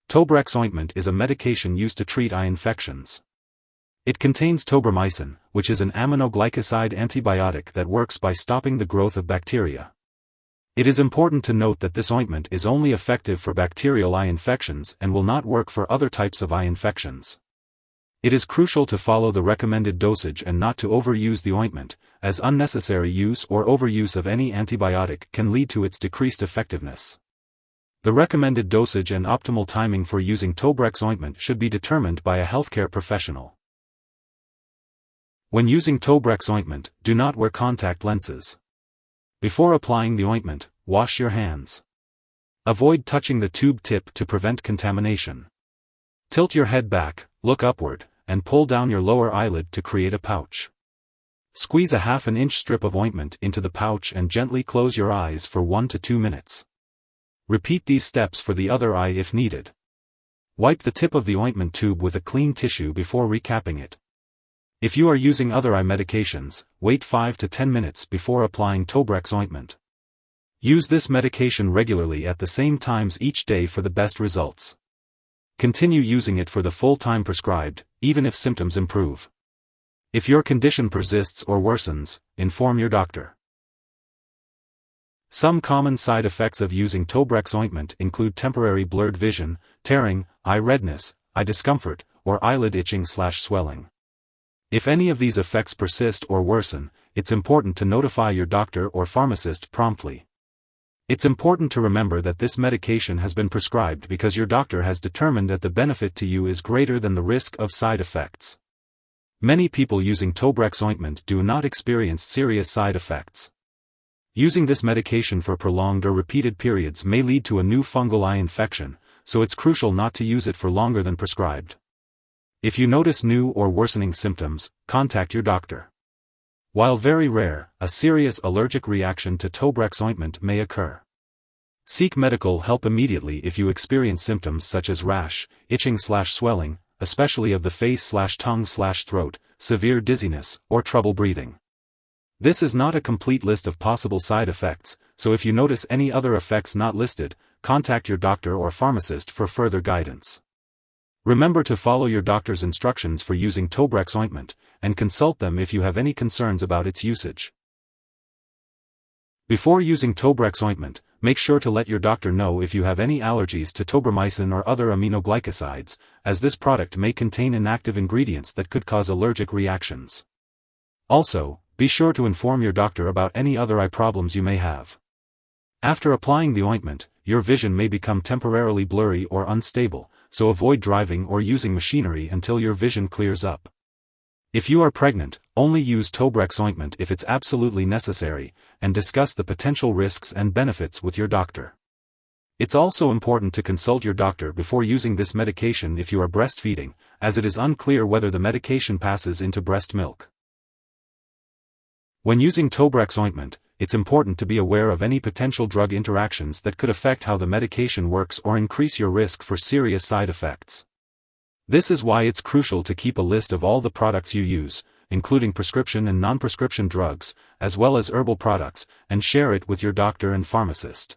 Tobrex ointment is a medication used to treat eye infections. It contains tobramycin, which is an aminoglycoside antibiotic that works by stopping the growth of bacteria. It is important to note that this ointment is only effective for bacterial eye infections and will not work for other types of eye infections. It is crucial to follow the recommended dosage and not to overuse the ointment, as unnecessary use or overuse of any antibiotic can lead to its decreased effectiveness. The recommended dosage and optimal timing for using Tobrex ointment should be determined by a healthcare professional. When using Tobrex ointment, do not wear contact lenses. Before applying the ointment, wash your hands. Avoid touching the tube tip to prevent contamination. Tilt your head back, look upward, and pull down your lower eyelid to create a pouch. Squeeze a ½ strip of ointment into the pouch and gently close your eyes for 1 to 2 minutes. Repeat these steps for the other eye if needed. Wipe the tip of the ointment tube with a clean tissue before recapping it. If you are using other eye medications, wait 5 to 10 minutes before applying Tobrex ointment. Use this medication regularly at the same times each day for the best results. Continue using it for the full time prescribed, even if symptoms improve. If your condition persists or worsens, inform your doctor. Some common side effects of using Tobrex ointment include temporary blurred vision, tearing, eye redness, eye discomfort, or eyelid itching/swelling. If any of these effects persist or worsen, it's important to notify your doctor or pharmacist promptly. It's important to remember that this medication has been prescribed because your doctor has determined that the benefit to you is greater than the risk of side effects. Many people using Tobrex ointment do not experience serious side effects. Using this medication for prolonged or repeated periods may lead to a new fungal eye infection, so it's crucial not to use it for longer than prescribed. If you notice new or worsening symptoms, contact your doctor. While very rare, a serious allergic reaction to Tobrex ointment may occur. Seek medical help immediately if you experience symptoms such as rash, itching/swelling, especially of the face/tongue/throat, severe dizziness, or trouble breathing. This is not a complete list of possible side effects, so if you notice any other effects not listed, contact your doctor or pharmacist for further guidance. Remember to follow your doctor's instructions for using Tobrex ointment, and consult them if you have any concerns about its usage. Before using Tobrex ointment, make sure to let your doctor know if you have any allergies to Tobramycin or other aminoglycosides, as this product may contain inactive ingredients that could cause allergic reactions. Also, be sure to inform your doctor about any other eye problems you may have. After applying the ointment, your vision may become temporarily blurry or unstable, so avoid driving or using machinery until your vision clears up. If you are pregnant, only use Tobrex ointment if it's absolutely necessary, and discuss the potential risks and benefits with your doctor. It's also important to consult your doctor before using this medication if you are breastfeeding, as it is unclear whether the medication passes into breast milk. When using Tobrex ointment, it's important to be aware of any potential drug interactions that could affect how the medication works or increase your risk for serious side effects. This is why it's crucial to keep a list of all the products you use, including prescription and non-prescription drugs, as well as herbal products, and share it with your doctor and pharmacist.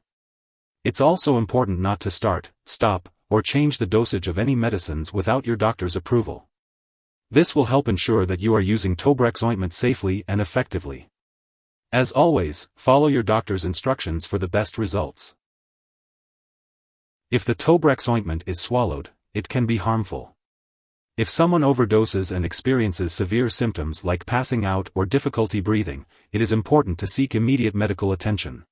It's also important not to start, stop, or change the dosage of any medicines without your doctor's approval. This will help ensure that you are using Tobrex ointment safely and effectively. As always, follow your doctor's instructions for the best results. If the Tobrex ointment is swallowed, it can be harmful. If someone overdoses and experiences severe symptoms like passing out or difficulty breathing, it is important to seek immediate medical attention.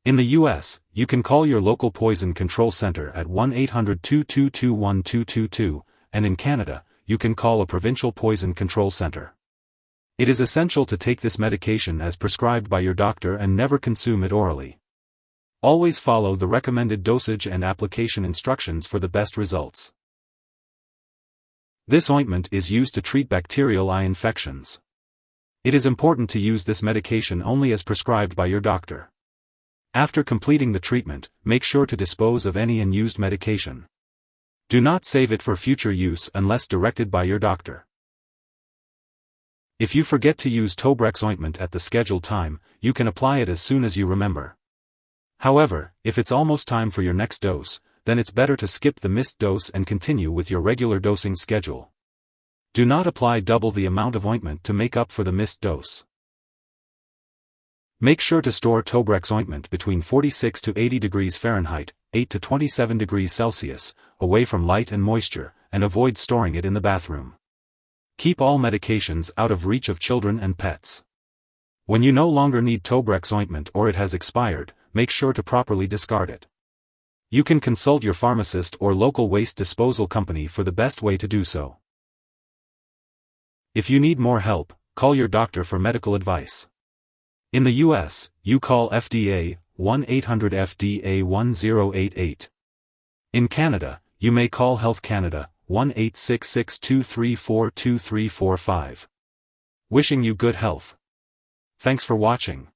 In the U.S., you can call your local poison control center at 1-800-222-1222, and in Canada, you can call a provincial poison control center. It is essential to take this medication as prescribed by your doctor and never consume it orally. Always follow the recommended dosage and application instructions for the best results. This ointment is used to treat bacterial eye infections. It is important to use this medication only as prescribed by your doctor. After completing the treatment, make sure to dispose of any unused medication. Do not save it for future use unless directed by your doctor. If you forget to use Tobrex ointment at the scheduled time, you can apply it as soon as you remember. However, if it's almost time for your next dose, then it's better to skip the missed dose and continue with your regular dosing schedule. Do not apply double the amount of ointment to make up for the missed dose. Make sure to store Tobrex ointment between 46 to 80 degrees Fahrenheit, 8 to 27 degrees Celsius, away from light and moisture, and avoid storing it in the bathroom. Keep all medications out of reach of children and pets. When you no longer need Tobrex ointment or it has expired, make sure to properly discard it. You can consult your pharmacist or local waste disposal company for the best way to do so. If you need more help, call your doctor for medical advice. In the US, you call FDA, 1-800-FDA-1088. In Canada, you may call Health Canada, 1-866-234-2345. Wishing you good health. Thanks for watching.